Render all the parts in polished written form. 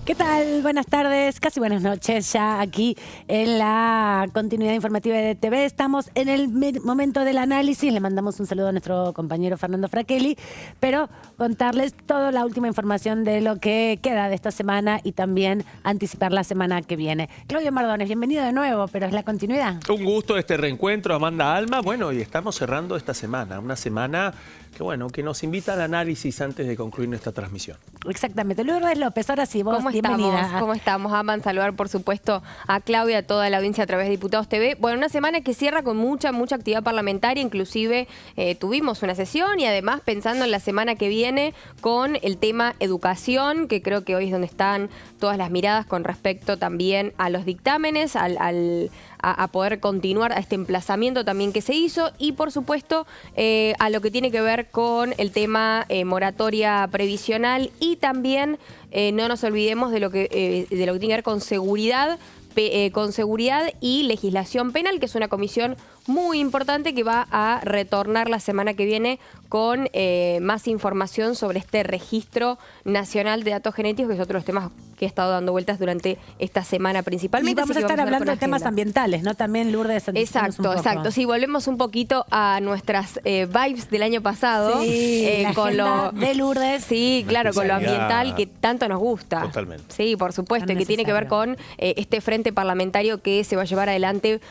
¿Qué tal? Buenas tardes, casi buenas noches. Ya aquí en la continuidad informativa de TV estamos en el momento del análisis. Le mandamos un saludo a nuestro compañero Fernando Fraquelli, pero contarles toda la última información de lo que queda de esta semana y también anticipar la semana que viene. Claudio Mardones, bienvenido de nuevo, pero es la continuidad. Un gusto este reencuentro, Amanda Alma. Bueno, y estamos cerrando esta semana, una semana que nos invita al análisis antes de concluir nuestra transmisión. Exactamente. Lourdes López, ahora sí, vos, bienvenida. ¿Cómo estamos? Aman, saludar por supuesto a Claudia, a toda la audiencia a través de Diputados TV. Bueno, una semana que cierra con mucha actividad parlamentaria, inclusive tuvimos una sesión y además pensando en la semana que viene con el tema educación, que creo que hoy es donde están todas las miradas con respecto también a los dictámenes, a poder continuar a este emplazamiento también que se hizo y por supuesto a lo que tiene que ver con el tema moratoria previsional y también no nos olvidemos de lo que tiene que ver con seguridad y legislación penal, que es una comisión muy importante que va a retornar la semana que viene con más información sobre este registro nacional de datos genéticos, que es otro de los temas que he estado dando vueltas durante esta semana principalmente. Y vamos a estar hablando de temas ambientales, ¿no? También Lourdes. Exacto. Sí, volvemos un poquito a nuestras vibes del año pasado. Sí, con lo de Lourdes. Sí, claro, con lo ambiental que tanto nos gusta. Totalmente. Sí, por supuesto, y que tiene que ver con este frente parlamentario que se va a llevar adelante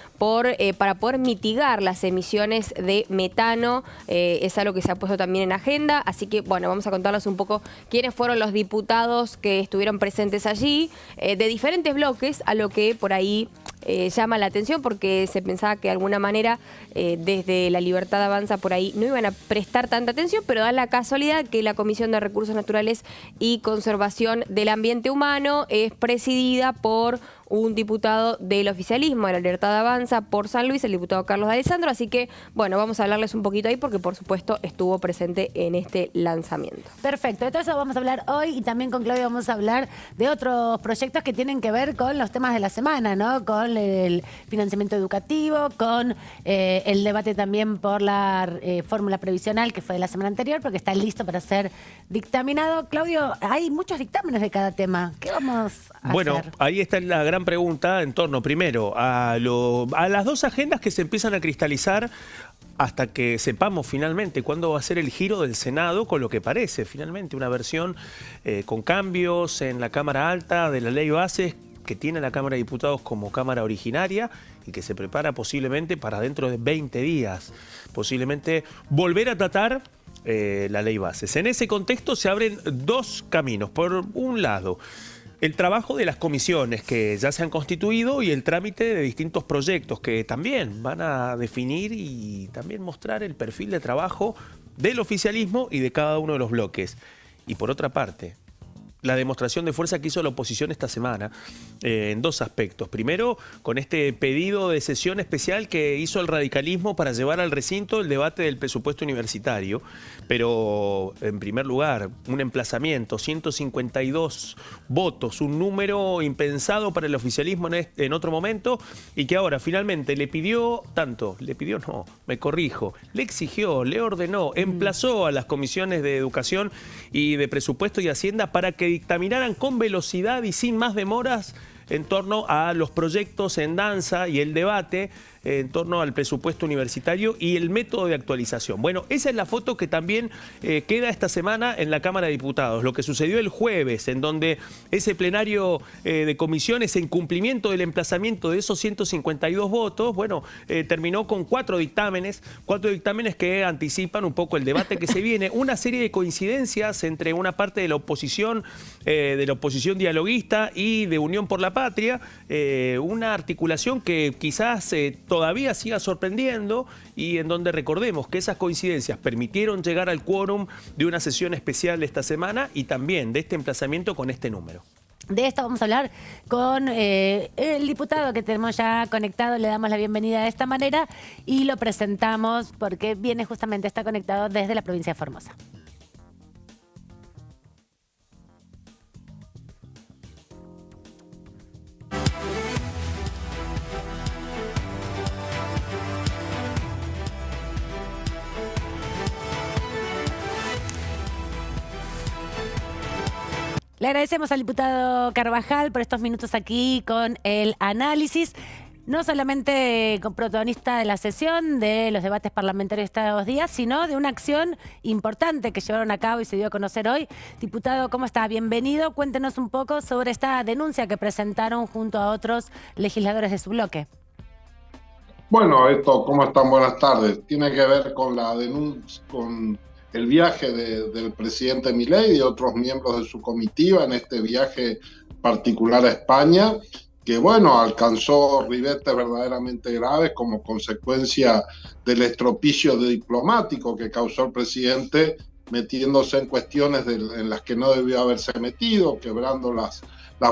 para poder mitigar las emisiones de metano. Es algo que se ha puesto también en agenda, así que bueno, vamos a contarles un poco quiénes fueron los diputados que estuvieron presentes allí, de diferentes bloques, a lo que por ahí llama la atención porque se pensaba que de alguna manera desde La Libertad Avanza por ahí no iban a prestar tanta atención, pero da la casualidad que la Comisión de Recursos Naturales y Conservación del Ambiente Humano es presidida por un diputado del oficialismo de La Libertad Avanza por San Luis, el diputado Carlos D'Alessandro, así que bueno, vamos a hablarles un poquito ahí porque por supuesto estuvo presente en este lanzamiento. Perfecto, de todo eso vamos a hablar hoy y también con Claudia vamos a hablar de otros proyectos que tienen que ver con los temas de la semana, ¿no? Con el financiamiento educativo, con el debate también por la fórmula previsional que fue de la semana anterior, porque está listo para ser dictaminado. Claudio, hay muchos dictámenes de cada tema. ¿Qué vamos a hacer? Bueno, ahí está la gran pregunta en torno, primero, a las dos agendas que se empiezan a cristalizar hasta que sepamos finalmente cuándo va a ser el giro del Senado con lo que parece finalmente una versión con cambios en la Cámara Alta de la ley base que tiene la Cámara de Diputados como Cámara originaria y que se prepara posiblemente para dentro de 20 días, posiblemente volver a tratar la ley bases. En ese contexto se abren dos caminos. Por un lado, el trabajo de las comisiones que ya se han constituido y el trámite de distintos proyectos que también van a definir y también mostrar el perfil de trabajo del oficialismo y de cada uno de los bloques. Y por otra parte, la demostración de fuerza que hizo la oposición esta semana en dos aspectos. Primero, con este pedido de sesión especial que hizo el radicalismo para llevar al recinto el debate del presupuesto universitario. Pero, en primer lugar, un emplazamiento, 152 votos, un número impensado para el oficialismo en otro momento y que ahora finalmente le exigió, le ordenó, emplazó a las comisiones de Educación y de Presupuesto y Hacienda para que dictaminaran con velocidad y sin más demoras en torno a los proyectos en danza y el debate en torno al presupuesto universitario y el método de actualización. Bueno, esa es la foto que también queda esta semana en la Cámara de Diputados. Lo que sucedió el jueves, en donde ese plenario de comisiones en cumplimiento del emplazamiento de esos 152 votos, bueno, terminó con cuatro dictámenes que anticipan un poco el debate que se viene. Una serie de coincidencias entre una parte de la oposición dialoguista y de Unión por la Patria, una articulación que quizás todavía siga sorprendiendo y en donde recordemos que esas coincidencias permitieron llegar al quórum de una sesión especial esta semana y también de este emplazamiento con este número. De esto vamos a hablar con el diputado que tenemos ya conectado. Le damos la bienvenida de esta manera y lo presentamos porque está conectado desde la provincia de Formosa. Le agradecemos al diputado Carvajal por estos minutos aquí con el análisis, no solamente con protagonista de la sesión, de los debates parlamentarios de estos días, sino de una acción importante que llevaron a cabo y se dio a conocer hoy. Diputado, ¿cómo está? Bienvenido. Cuéntenos un poco sobre esta denuncia que presentaron junto a otros legisladores de su bloque. Bueno, ¿cómo están? Buenas tardes. Tiene que ver con la denuncia, con el viaje del presidente Milei y de otros miembros de su comitiva en este viaje particular a España, que bueno, alcanzó ribetes verdaderamente graves como consecuencia del estropicio diplomático que causó el presidente metiéndose en cuestiones en las que no debió haberse metido, quebrando las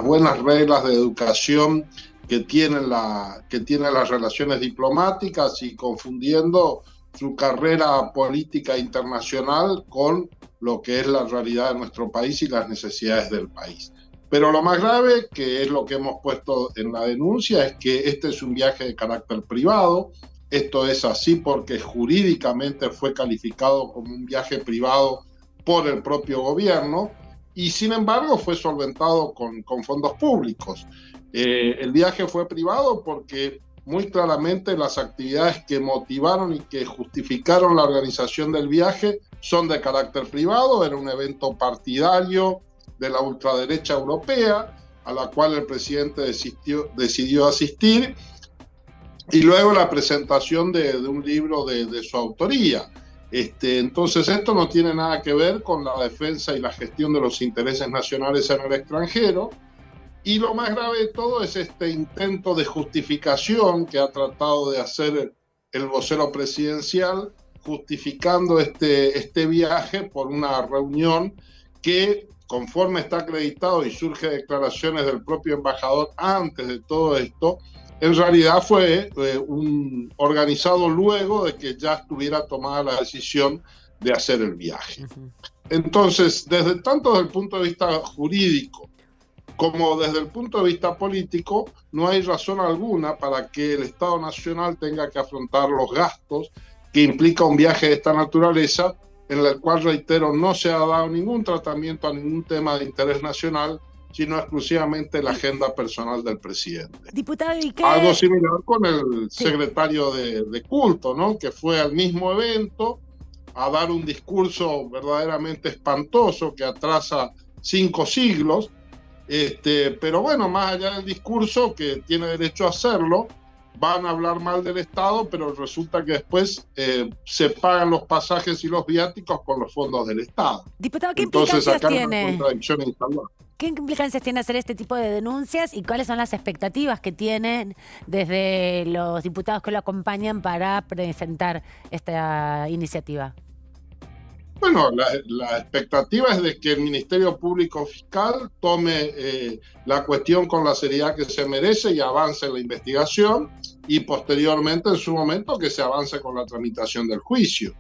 buenas reglas de educación que tienen las relaciones diplomáticas y confundiendo su carrera política internacional con lo que es la realidad de nuestro país y las necesidades del país. Pero lo más grave, que es lo que hemos puesto en la denuncia, es que este es un viaje de carácter privado. Esto es así porque jurídicamente fue calificado como un viaje privado por el propio gobierno y sin embargo fue solventado con fondos públicos. El viaje fue privado porque muy claramente las actividades que motivaron y que justificaron la organización del viaje son de carácter privado. Era un evento partidario de la ultraderecha europea a la cual el presidente decidió asistir, y luego la presentación de un libro de su autoría. Entonces esto no tiene nada que ver con la defensa y la gestión de los intereses nacionales en el extranjero. Y lo más grave de todo es este intento de justificación que ha tratado de hacer el vocero presidencial, justificando este viaje por una reunión que, conforme está acreditado y surge de declaraciones del propio embajador antes de todo esto, en realidad fue organizado luego de que ya estuviera tomada la decisión de hacer el viaje. Entonces, tanto desde el punto de vista jurídico como desde el punto de vista político, no hay razón alguna para que el Estado Nacional tenga que afrontar los gastos que implica un viaje de esta naturaleza, en el cual, reitero, no se ha dado ningún tratamiento a ningún tema de interés nacional, sino exclusivamente la agenda personal del presidente. Diputado, ¿y qué? Algo similar con el secretario de culto, ¿no? Que fue al mismo evento a dar un discurso verdaderamente espantoso que atrasa 5 siglos, pero bueno, más allá del discurso, que tiene derecho a hacerlo, van a hablar mal del Estado, pero resulta que después se pagan los pasajes y los viáticos con los fondos del Estado. Diputado, ¿qué Entonces, implicancias acá tiene? hay una contradicción instalada. ¿Qué implicancias tiene hacer este tipo de denuncias y cuáles son las expectativas que tienen desde los diputados que lo acompañan para presentar esta iniciativa? Bueno, la expectativa es de que el Ministerio Público Fiscal tome la cuestión con la seriedad que se merece y avance en la investigación, y posteriormente, en su momento, que se avance con la tramitación del juicio.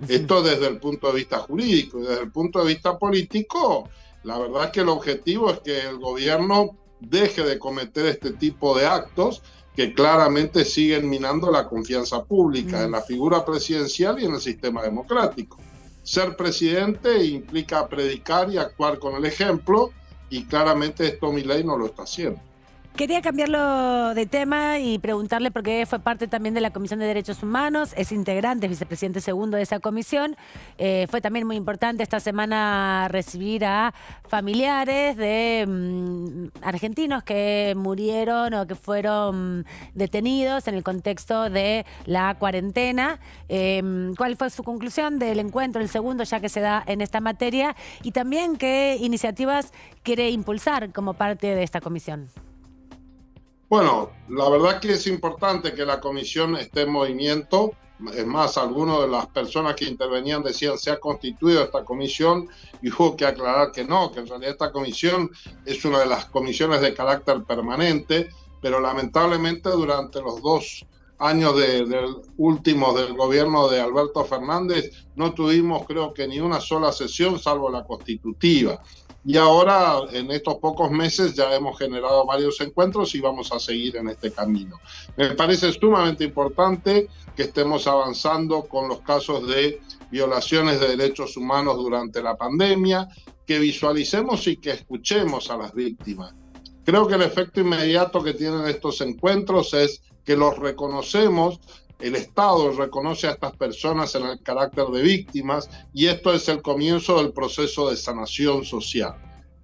Esto desde el punto de vista jurídico. Y desde el punto de vista político, la verdad es que el objetivo es que el gobierno deje de cometer este tipo de actos que claramente siguen minando la confianza pública en la figura presidencial y en el sistema democrático. Ser presidente implica predicar y actuar con el ejemplo, y claramente esto Milei no lo está haciendo. Quería cambiarlo de tema y preguntarle, porque fue parte también de la Comisión de Derechos Humanos, es integrante, es vicepresidente segundo de esa comisión. Fue también muy importante esta semana recibir a familiares de argentinos que murieron o que fueron detenidos en el contexto de la cuarentena. ¿Cuál fue su conclusión del encuentro, el segundo ya que se da en esta materia? Y también qué iniciativas quiere impulsar como parte de esta comisión. Bueno, la verdad que es importante que la comisión esté en movimiento. Es más, algunas de las personas que intervenían decían se ha constituido esta comisión, y hubo que aclarar que no, que en realidad esta comisión es una de las comisiones de carácter permanente, pero lamentablemente durante los 2 años últimos del gobierno de Alberto Fernández no tuvimos, creo que, ni una sola sesión, salvo la constitutiva. Y ahora, en estos pocos meses, ya hemos generado varios encuentros y vamos a seguir en este camino. Me parece sumamente importante que estemos avanzando con los casos de violaciones de derechos humanos durante la pandemia, que visualicemos y que escuchemos a las víctimas. Creo que el efecto inmediato que tienen estos encuentros es que los reconocemos, el Estado reconoce a estas personas en el carácter de víctimas y esto es el comienzo del proceso de sanación social.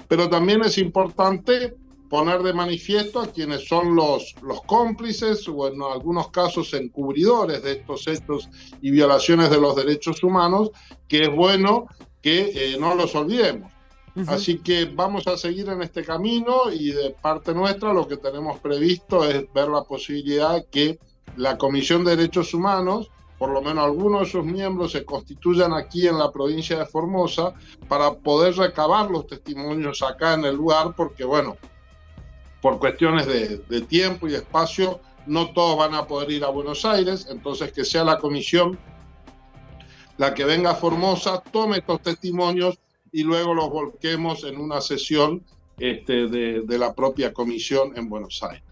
Pero también es importante poner de manifiesto a quienes son los cómplices o en algunos casos encubridores de estos hechos y violaciones de los derechos humanos, que es bueno que no los olvidemos. Así que vamos a seguir en este camino y de parte nuestra lo que tenemos previsto es ver la posibilidad de que la Comisión de Derechos Humanos, por lo menos algunos de sus miembros, se constituyan aquí en la provincia de Formosa para poder recabar los testimonios acá en el lugar, porque bueno, por cuestiones de tiempo y espacio, no todos van a poder ir a Buenos Aires, entonces que sea la comisión la que venga a Formosa, tome estos testimonios y luego los volquemos en una sesión de la propia comisión en Buenos Aires.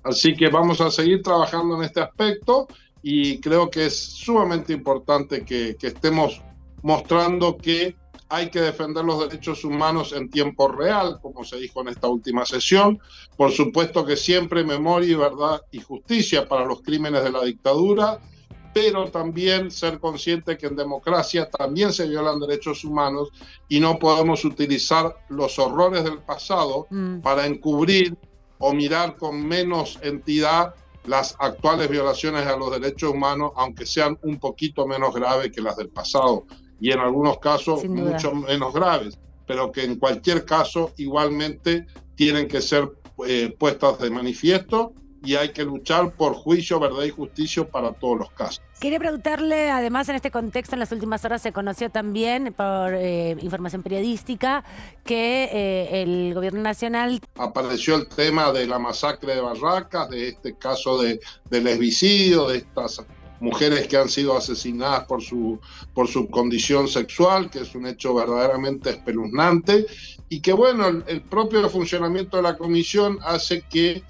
Así que vamos a seguir trabajando en este aspecto y creo que es sumamente importante que estemos mostrando que hay que defender los derechos humanos en tiempo real, como se dijo en esta última sesión. Por supuesto que siempre memoria, verdad y justicia para los crímenes de la dictadura, pero también ser consciente que en democracia también se violan derechos humanos y no podemos utilizar los horrores del pasado para encubrir o mirar con menos entidad las actuales violaciones a los derechos humanos, aunque sean un poquito menos graves que las del pasado y en algunos casos mucho menos graves, pero que en cualquier caso igualmente tienen que ser puestas de manifiesto y hay que luchar por juicio, verdad y justicia para todos los casos. Quería preguntarle, además, en este contexto, en las últimas horas se conoció también por información periodística que el gobierno nacional... Apareció el tema de la masacre de Barracas, de este caso de lesbicidio, de estas mujeres que han sido asesinadas por su condición sexual, que es un hecho verdaderamente espeluznante, y que, bueno, el propio funcionamiento de la comisión hace que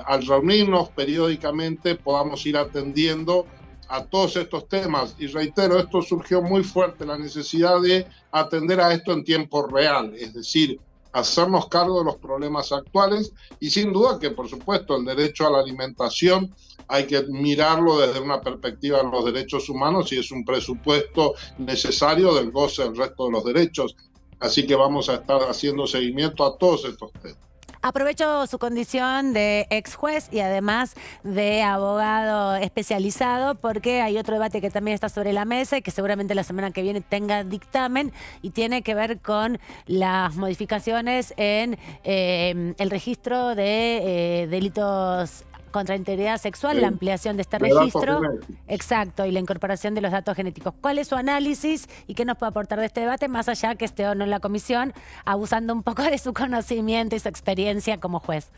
al reunirnos periódicamente podamos ir atendiendo a todos estos temas. Y reitero, esto surgió muy fuerte, la necesidad de atender a esto en tiempo real, es decir, hacernos cargo de los problemas actuales y sin duda que, por supuesto, el derecho a la alimentación hay que mirarlo desde una perspectiva de los derechos humanos y es un presupuesto necesario del goce del resto de los derechos. Así que vamos a estar haciendo seguimiento a todos estos temas. Aprovecho su condición de ex juez y además de abogado especializado porque hay otro debate que también está sobre la mesa y que seguramente la semana que viene tenga dictamen y tiene que ver con las modificaciones en el registro de delitos contra la integridad sexual, sí, la ampliación de este registro, exacto, y la incorporación de los datos genéticos. ¿Cuál es su análisis y qué nos puede aportar de este debate, más allá que esté o no en la comisión, abusando un poco de su conocimiento y su experiencia como juez?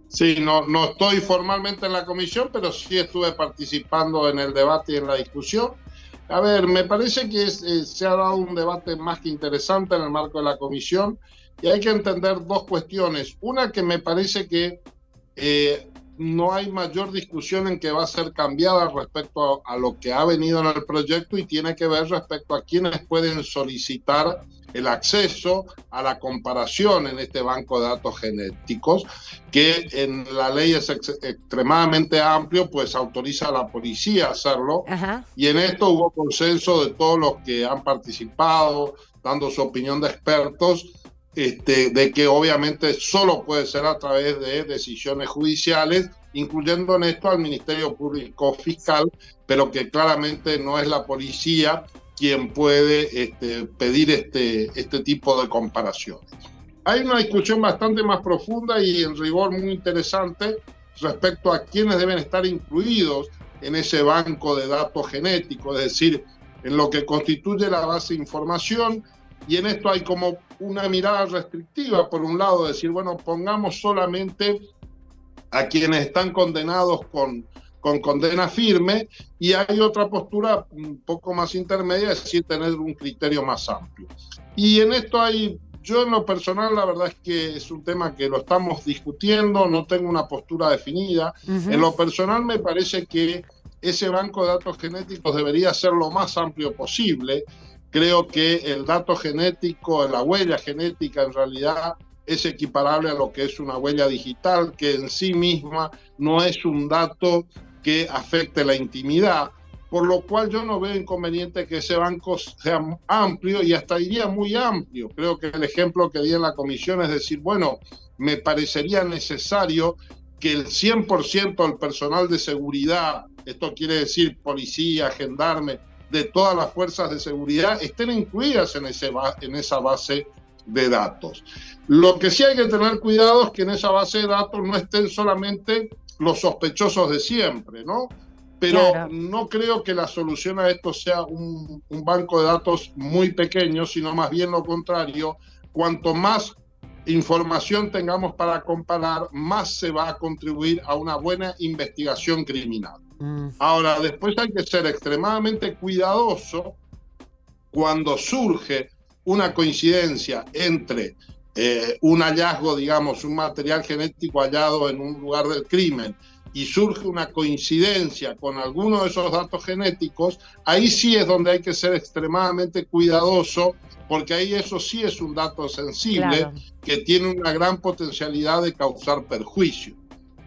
Sí, no estoy formalmente en la comisión, pero sí estuve participando en el debate y en la discusión. A ver, me parece que se ha dado un debate más que interesante en el marco de la comisión y hay que entender dos cuestiones. Una, que me parece que no hay mayor discusión en que va a ser cambiada respecto a lo que ha venido en el proyecto y tiene que ver respecto a quienes pueden solicitar el acceso a la comparación en este banco de datos genéticos, que en la ley es extremadamente amplio, pues autoriza a la policía a hacerlo. Ajá. Y en esto hubo consenso de todos los que han participado, dando su opinión de expertos, de que obviamente solo puede ser a través de decisiones judiciales, incluyendo en esto al Ministerio Público Fiscal, pero que claramente no es la policía quien puede pedir este tipo de comparaciones. Hay una discusión bastante más profunda y en rigor muy interesante respecto a quiénes deben estar incluidos en ese banco de datos genéticos, es decir, en lo que constituye la base de información. Y en esto hay como una mirada restrictiva, por un lado, decir, bueno, pongamos solamente a quienes están condenados con con condena firme, y hay otra postura un poco más intermedia, es decir, tener un criterio más amplio. Y en esto yo en lo personal, la verdad es que es un tema que lo estamos discutiendo, no tengo una postura definida. En lo personal me parece que ese banco de datos genéticos debería ser lo más amplio posible. Creo que el dato genético, la huella genética en realidad es equiparable a lo que es una huella digital, que en sí misma no es un dato que afecte la intimidad, por lo cual yo no veo inconveniente que ese banco sea amplio y hasta diría muy amplio. Creo que el ejemplo que di en la comisión es decir, bueno, me parecería necesario que el 100% del personal de seguridad, esto quiere decir policía, gendarme, de todas las fuerzas de seguridad, estén incluidas en esa base de datos. Lo que sí hay que tener cuidado es que en esa base de datos no estén solamente los sospechosos de siempre, ¿no? Pero claro, no creo que la solución a esto sea un banco de datos muy pequeño, sino más bien lo contrario. Cuanto más información tengamos para comparar, más se va a contribuir a una buena investigación criminal. Ahora, después hay que ser extremadamente cuidadoso cuando surge una coincidencia entre un hallazgo, digamos, un material genético hallado en un lugar del crimen, y surge una coincidencia con alguno de esos datos genéticos, ahí sí es donde hay que ser extremadamente cuidadoso, porque ahí eso sí es un dato sensible, claro, que tiene una gran potencialidad de causar perjuicio.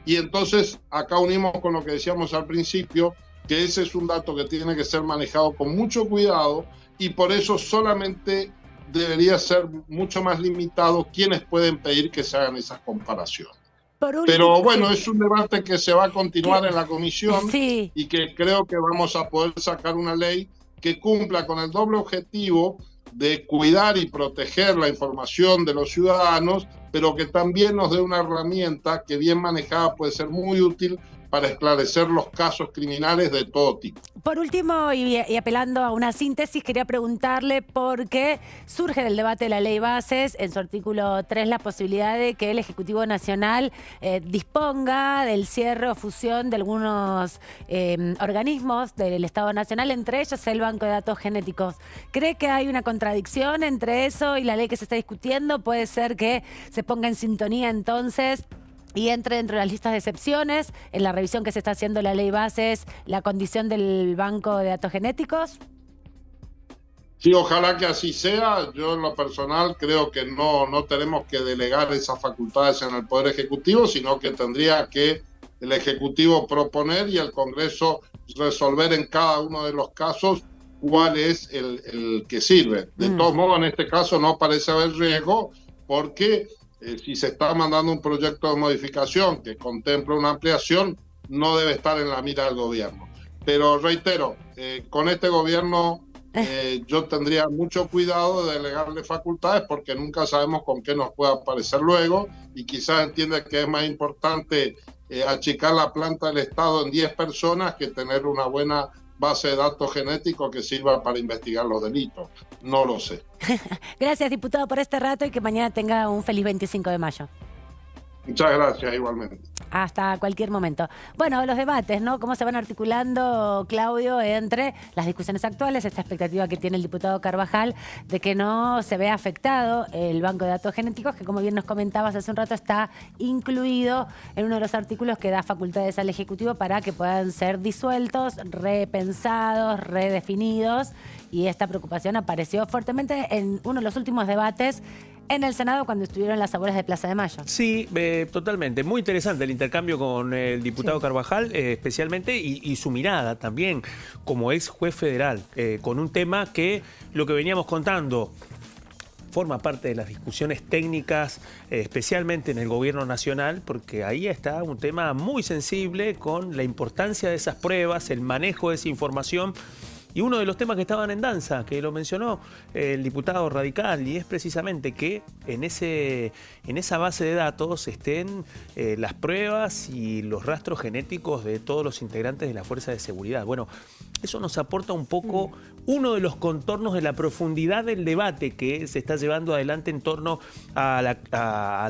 Y entonces acá unimos con lo que decíamos al principio, que ese es un dato que tiene que ser manejado con mucho cuidado, y por eso solamente debería ser mucho más limitado quienes pueden pedir que se hagan esas comparaciones. Pero bueno, es un debate que se va a continuar en la comisión, y que creo que vamos a poder sacar una ley que cumpla con el doble objetivo de cuidar y proteger la información de los ciudadanos, pero que también nos dé una herramienta que bien manejada puede ser muy útil para esclarecer los casos criminales de todo tipo. Por último, y apelando a una síntesis, quería preguntarle por qué surge del debate de la ley bases, en su artículo 3, la posibilidad de que el Ejecutivo Nacional disponga del cierre o fusión de algunos organismos del Estado Nacional, entre ellos el Banco de Datos Genéticos. ¿Cree que hay una contradicción entre eso y la ley que se está discutiendo? ¿Puede ser que se ponga en sintonía entonces y entre dentro de las listas de excepciones en la revisión que se está haciendo la ley bases, la condición del banco de datos genéticos? Sí, ojalá que así sea. Yo en lo personal creo que no tenemos que delegar esas facultades en el Poder Ejecutivo, sino que tendría que el Ejecutivo proponer y el Congreso resolver en cada uno de los casos cuál es el que sirve. De todos modos, en este caso no parece haber riesgo, porque si se está mandando un proyecto de modificación que contempla una ampliación, no debe estar en la mira del gobierno. Pero reitero, con este gobierno yo tendría mucho cuidado de delegarle facultades, porque nunca sabemos con qué nos pueda aparecer luego, y quizás entiende que es más importante achicar la planta del Estado en 10 personas que tener una buena base de datos genéticos que sirva para investigar los delitos. No lo sé. Gracias, diputado, por este rato, y que mañana tenga un feliz 25 de mayo. Muchas gracias, igualmente. Hasta cualquier momento. Bueno, los debates, ¿no? Cómo se van articulando, Claudio, entre las discusiones actuales, esta expectativa que tiene el diputado Carvajal de que no se vea afectado el banco de datos genéticos, que como bien nos comentabas hace un rato, está incluido en uno de los artículos que da facultades al Ejecutivo para que puedan ser disueltos, repensados, redefinidos, y esta preocupación apareció fuertemente en uno de los últimos debates en el Senado cuando estuvieron en las afueras de Plaza de Mayo. Sí, totalmente. Muy interesante el intercambio con el diputado Carvajal, especialmente, y su mirada también como ex juez federal, con un tema que, lo que veníamos contando, forma parte de las discusiones técnicas, especialmente en el gobierno nacional, porque ahí está un tema muy sensible con la importancia de esas pruebas, el manejo de esa información. Y uno de los temas que estaban en danza, que lo mencionó el diputado radical, y es precisamente que en esa base de datos estén las pruebas y los rastros genéticos de todos los integrantes de la Fuerza de Seguridad. Bueno, eso nos aporta un poco uno de los contornos de la profundidad del debate que se está llevando adelante en torno al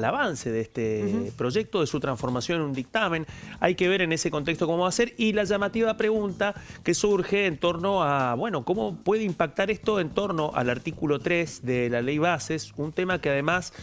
avance de este proyecto, de su transformación en un dictamen. Hay que ver en ese contexto cómo va a ser, y la llamativa pregunta que surge en torno a, bueno, cómo puede impactar esto en torno al artículo 3 de la Ley Bases, un tema que además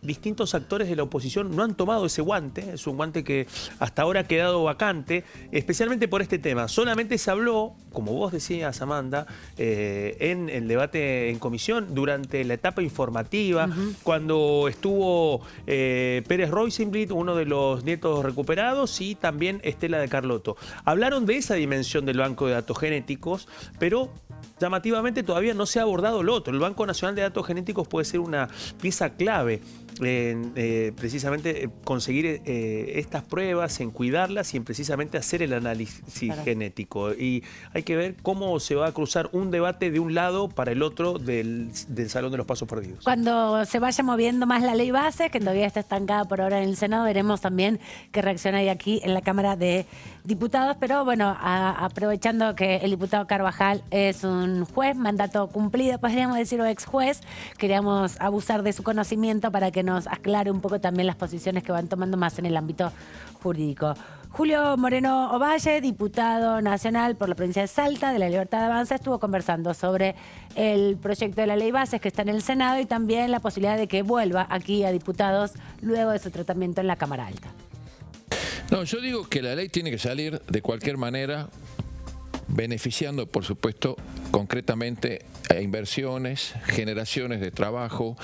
distintos actores de la oposición no han tomado ese guante. Es un guante que hasta ahora ha quedado vacante, especialmente por este tema. Solamente se habló, como vos decías, Amanda, en el debate en comisión, durante la etapa informativa, cuando estuvo Pérez Rosenblit, uno de los nietos recuperados, y también Estela de Carlotto. Hablaron de esa dimensión del banco de datos genéticos, pero llamativamente todavía no se ha abordado lo otro. El Banco Nacional de Datos Genéticos puede ser una pieza clave en precisamente conseguir estas pruebas, en cuidarlas y en precisamente hacer el análisis genético. Y hay que ver cómo se va a cruzar un debate de un lado para el otro del Salón de los Pasos Perdidos. Cuando se vaya moviendo más la ley base, que todavía está estancada por ahora en el Senado, veremos también qué reacciona hay aquí en la Cámara de Diputados. Pero bueno, aprovechando que el diputado Carvajal es un juez, mandato cumplido, podríamos decir, o ex juez, queríamos abusar de su conocimiento para que nos aclare un poco también las posiciones que van tomando más en el ámbito jurídico. Julio Moreno Ovalle, diputado nacional por la provincia de Salta, de la Libertad de Avanza, estuvo conversando sobre el proyecto de la ley Bases que está en el Senado y también la posibilidad de que vuelva aquí a diputados luego de su tratamiento en la Cámara Alta. No, yo digo que la ley tiene que salir de cualquier manera, beneficiando, por supuesto, concretamente a inversiones, generaciones de trabajo,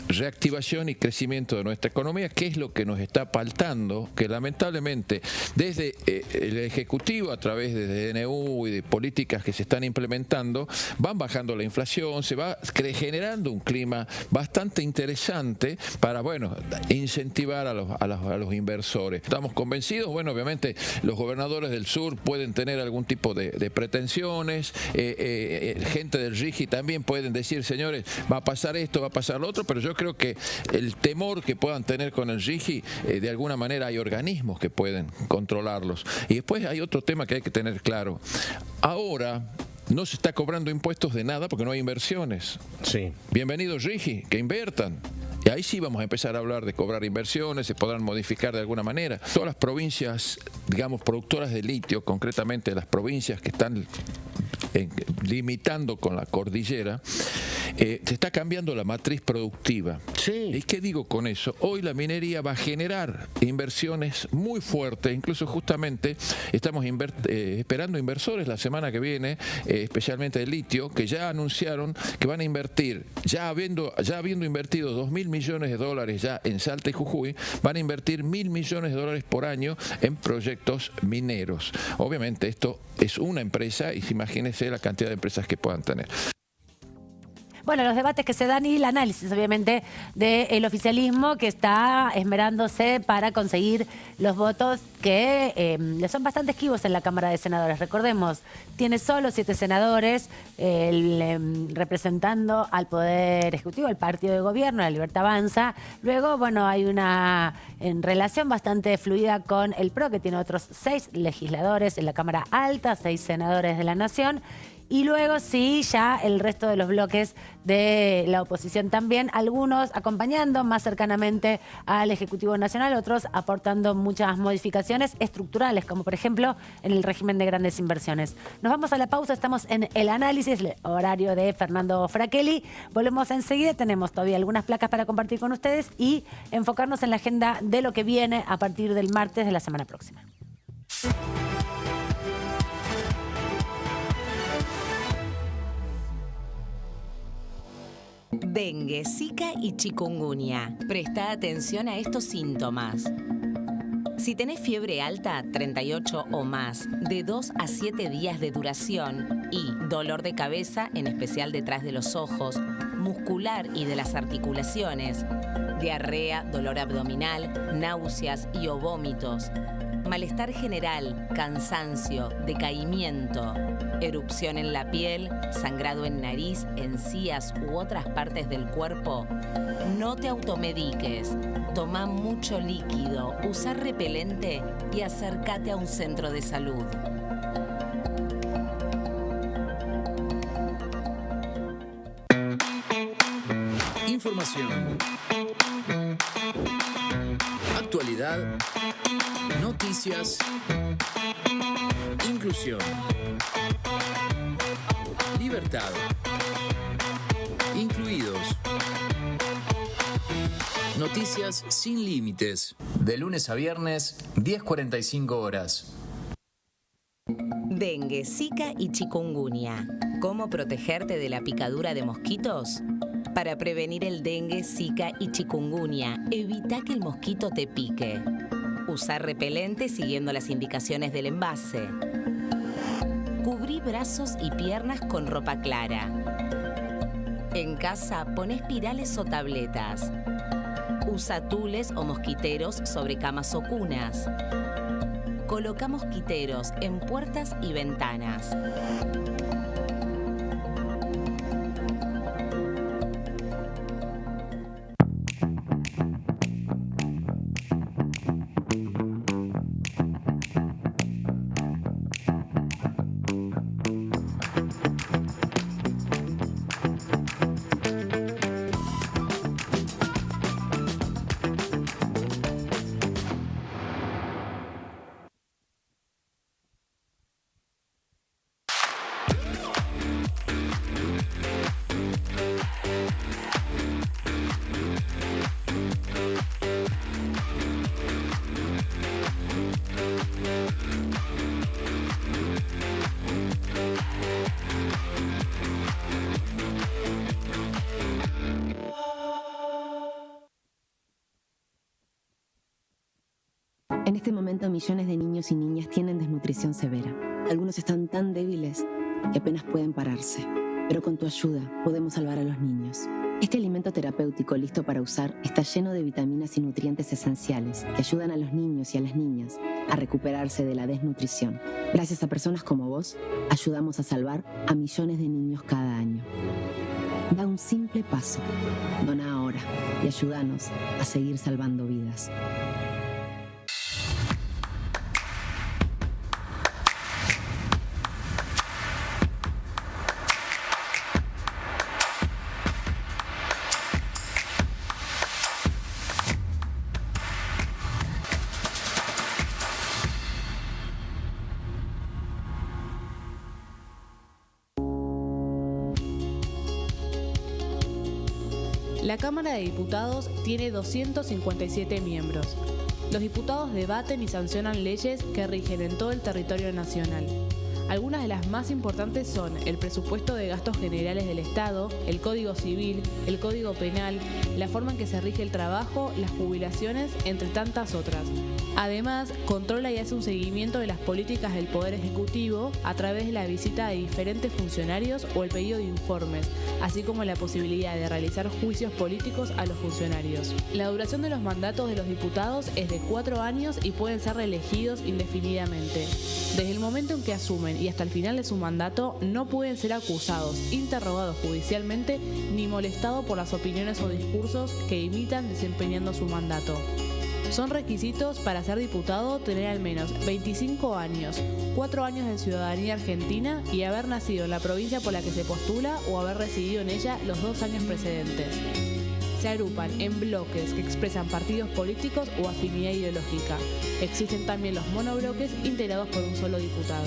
reactivación y crecimiento de nuestra economía, que es lo que nos está faltando, que lamentablemente desde el Ejecutivo, a través de DNU y de políticas que se están implementando, van bajando la inflación, se va generando un clima bastante interesante para, bueno, incentivar a los inversores. Estamos convencidos, bueno, obviamente los gobernadores del sur pueden tener algún tipo de pretensiones, gente del RIGI también pueden decir, señores, va a pasar esto, va a pasar lo otro, pero yo creo que el temor que puedan tener con el RIGI, de alguna manera hay organismos que pueden controlarlos. Y después hay otro tema que hay que tener claro. Ahora no se está cobrando impuestos de nada porque no hay inversiones. Sí. Bienvenidos RIGI, que inviertan. Y ahí sí vamos a empezar a hablar de cobrar inversiones, se podrán modificar de alguna manera. Todas las provincias, digamos, productoras de litio, concretamente las provincias que están limitando con la cordillera, se está cambiando la matriz productiva. Sí. ¿Y qué digo con eso? Hoy la minería va a generar inversiones muy fuertes, incluso justamente estamos esperando inversores la semana que viene, especialmente de litio, que ya anunciaron que van a invertir, ya habiendo invertido 2.000 millones de dólares ya en Salta y Jujuy, van a invertir 1.000 millones de dólares por año en proyectos mineros. Obviamente esto es una empresa y imagínense la cantidad de empresas que puedan tener. Bueno, los debates que se dan y el análisis, obviamente, del oficialismo que está esmerándose para conseguir los votos que le son bastante esquivos en la Cámara de Senadores. Recordemos, tiene solo 7 senadores representando al Poder Ejecutivo, al Partido de Gobierno, la Libertad Avanza. Luego, bueno, hay una relación bastante fluida con el PRO, que tiene otros 6 legisladores en la Cámara Alta, 6 senadores de la Nación. Y luego sí, ya el resto de los bloques de la oposición también, algunos acompañando más cercanamente al Ejecutivo Nacional, otros aportando muchas modificaciones estructurales, como por ejemplo en el régimen de grandes inversiones. Nos vamos a la pausa, estamos en el análisis, el horario de Fernando Fraqueli. Volvemos enseguida, tenemos todavía algunas placas para compartir con ustedes y enfocarnos en la agenda de lo que viene a partir del martes de la semana próxima. Dengue, Zika y chikungunya. Presta atención a estos síntomas. Si tenés fiebre alta, 38 o más, de 2 a 7 días de duración y dolor de cabeza, en especial detrás de los ojos, muscular y de las articulaciones, diarrea, dolor abdominal, náuseas y o vómitos, malestar general, cansancio, decaimiento, erupción en la piel, sangrado en nariz, encías u otras partes del cuerpo, no te automediques. Toma mucho líquido, usa repelente y acércate a un centro de salud. Información. Actualidad. Noticias. Inclusión. Libertad. Incluidos. Noticias sin límites. De lunes a viernes, 10:45 horas. Dengue, Zika y chikungunya. ¿Cómo protegerte de la picadura de mosquitos? Para prevenir el dengue, Zika y chikungunya, evita que el mosquito te pique. Usar repelente siguiendo las indicaciones del envase. Cubrí brazos y piernas con ropa clara. En casa, pon espirales o tabletas. Usa tules o mosquiteros sobre camas o cunas. Coloca mosquiteros en puertas y ventanas. En este momento, millones de niños y niñas tienen desnutrición severa. Algunos están tan débiles que apenas pueden pararse. Pero con tu ayuda podemos salvar a los niños. Este alimento terapéutico listo para usar está lleno de vitaminas y nutrientes esenciales que ayudan a los niños y a las niñas a recuperarse de la desnutrición. Gracias a personas como vos, ayudamos a salvar a millones de niños cada año. Da un simple paso. Dona ahora y ayúdanos a seguir salvando vidas. La Cámara de Diputados tiene 257 miembros. Los diputados debaten y sancionan leyes que rigen en todo el territorio nacional. Algunas de las más importantes son el presupuesto de gastos generales del Estado, el Código Civil, el Código Penal, la forma en que se rige el trabajo, las jubilaciones, entre tantas otras. Además, controla y hace un seguimiento de las políticas del Poder Ejecutivo a través de la visita de diferentes funcionarios o el pedido de informes, así como la posibilidad de realizar juicios políticos a los funcionarios. La duración de los mandatos de los diputados es de 4 años y pueden ser reelegidos indefinidamente. Desde el momento en que asumen y hasta el final de su mandato, no pueden ser acusados, interrogados judicialmente ni molestados por las opiniones o discursos que imitan desempeñando su mandato. Son requisitos para ser diputado tener al menos 25 años, 4 años de ciudadanía argentina y haber nacido en la provincia por la que se postula o haber residido en ella los 2 años precedentes. Se agrupan en bloques que expresan partidos políticos o afinidad ideológica. Existen también los monobloques integrados por un solo diputado.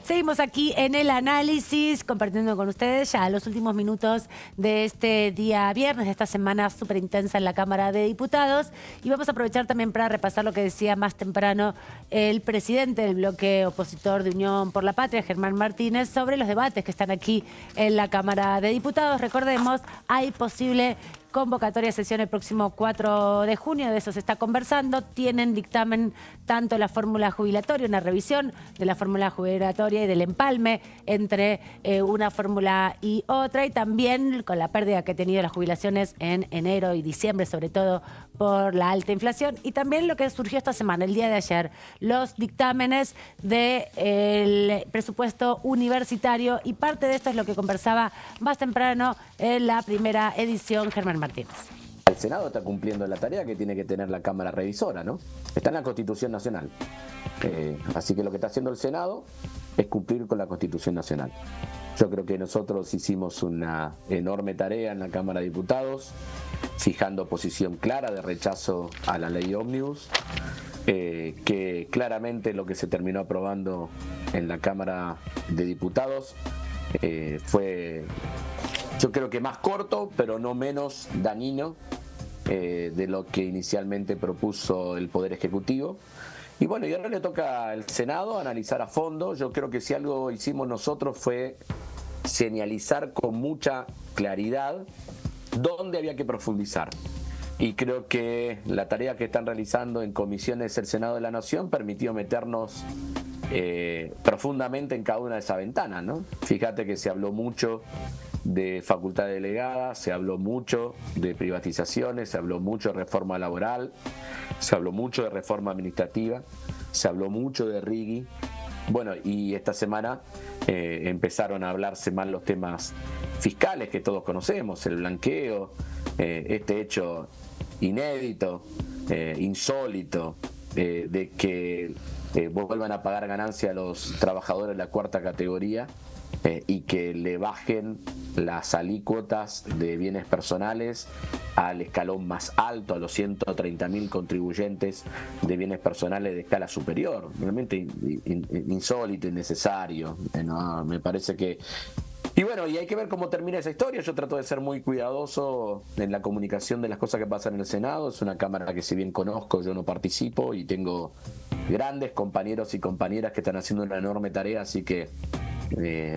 Seguimos aquí en el análisis, compartiendo con ustedes ya los últimos minutos de este día viernes, de esta semana súper intensa en la Cámara de Diputados. Y vamos a aprovechar también para repasar lo que decía más temprano el presidente del bloque opositor de Unión por la Patria, Germán Martínez, sobre los debates que están aquí en la Cámara de Diputados. Recordemos, hay posible convocatoria de sesión el próximo 4 de junio, de eso se está conversando. Tienen dictamen tanto la fórmula jubilatoria, una revisión de la fórmula jubilatoria y del empalme entre una fórmula y otra, y también con la pérdida que ha tenido las jubilaciones en enero y diciembre, sobre todo por la alta inflación, y también lo que surgió esta semana, el día de ayer, los dictámenes del presupuesto universitario, y parte de esto es lo que conversaba más temprano en la primera edición Germán Martínez. El Senado está cumpliendo la tarea que tiene que tener la Cámara Revisora, ¿no? Está en la Constitución Nacional. Así que lo que está haciendo el Senado es cumplir con la Constitución Nacional. Yo creo que nosotros hicimos una enorme tarea en la Cámara de Diputados, fijando posición clara de rechazo a la ley ómnibus, que claramente lo que se terminó aprobando en la Cámara de Diputados fue, yo creo que más corto, pero no menos dañino de lo que inicialmente propuso el Poder Ejecutivo. Y bueno, y ahora le toca al Senado analizar a fondo. Yo creo que si algo hicimos nosotros fue señalizar con mucha claridad dónde había que profundizar. Y creo que la tarea que están realizando en comisiones el Senado de la Nación permitió meternos profundamente en cada una de esas ventanas, ¿no? Fíjate que se habló mucho de facultad delegada, se habló mucho de privatizaciones, se habló mucho de reforma laboral, se habló mucho de reforma administrativa, se habló mucho de RIGI. Bueno, y esta semana empezaron a hablarse más los temas fiscales que todos conocemos, el blanqueo, este hecho inédito, insólito, de que vuelvan a pagar ganancia a los trabajadores de la cuarta categoría y que le bajen las alícuotas de bienes personales al escalón más alto, a los 130.000 contribuyentes de bienes personales de escala superior. Realmente insólito, innecesario. No, me parece que... Y bueno, y hay que ver cómo termina esa historia. Yo trato de ser muy cuidadoso en la comunicación de las cosas que pasan en el Senado. Es una Cámara que, si bien conozco, yo no participo, y tengo grandes compañeros y compañeras que están haciendo una enorme tarea, así que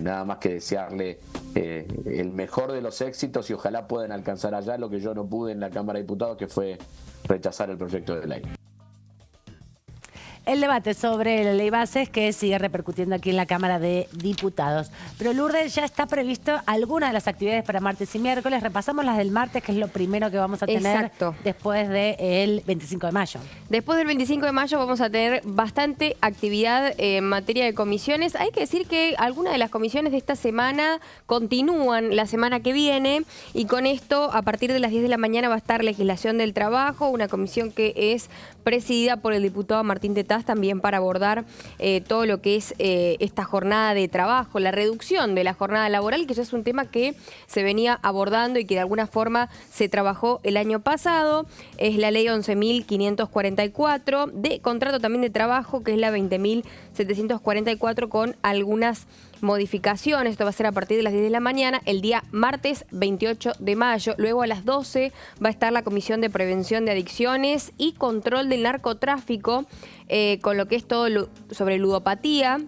nada más que desearle el mejor de los éxitos, y ojalá puedan alcanzar allá lo que yo no pude en la Cámara de Diputados, que fue rechazar el proyecto de ley. El debate sobre la ley bases que sigue repercutiendo aquí en la Cámara de Diputados. Pero Lourdes, ya está previsto algunas de las actividades para martes y miércoles. Repasamos las del martes, que es lo primero que vamos a tener después del 25 de mayo. Después del 25 de mayo vamos a tener bastante actividad en materia de comisiones. Hay que decir que algunas de las comisiones de esta semana continúan la semana que viene, y con esto, a partir de las 10 de la mañana va a estar Legislación del Trabajo, una comisión que es presidida por el diputado Martín Tetaz, también para abordar todo lo que es esta jornada de trabajo, la reducción de la jornada laboral, que ya es un tema que se venía abordando y que de alguna forma se trabajó el año pasado. Es la ley 11.544 de contrato también de trabajo, que es la 20.744 con algunas modificaciones. Esto va a ser a partir de las 10 de la mañana, el día martes 28 de mayo. Luego a las 12 va a estar la Comisión de Prevención de Adicciones y Control del Narcotráfico, con lo que es todo sobre ludopatía,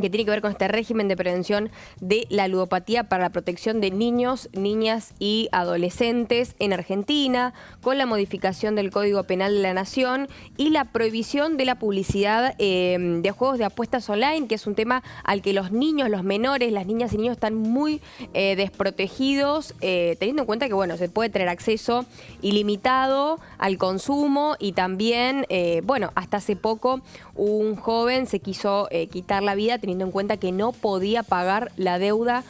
que tiene que ver con este régimen de prevención de la ludopatía para la protección de niños, niñas y adolescentes en Argentina, con la modificación del Código Penal de la Nación y la prohibición de la publicidad de juegos de apuestas online, que es un tema al que los niños, los menores, las niñas y niños están muy desprotegidos, teniendo en cuenta que, bueno, se puede tener acceso ilimitado al consumo, y también, bueno, hasta hace poco un joven se quiso quitar la vida teniendo en cuenta que no podía pagar la deuda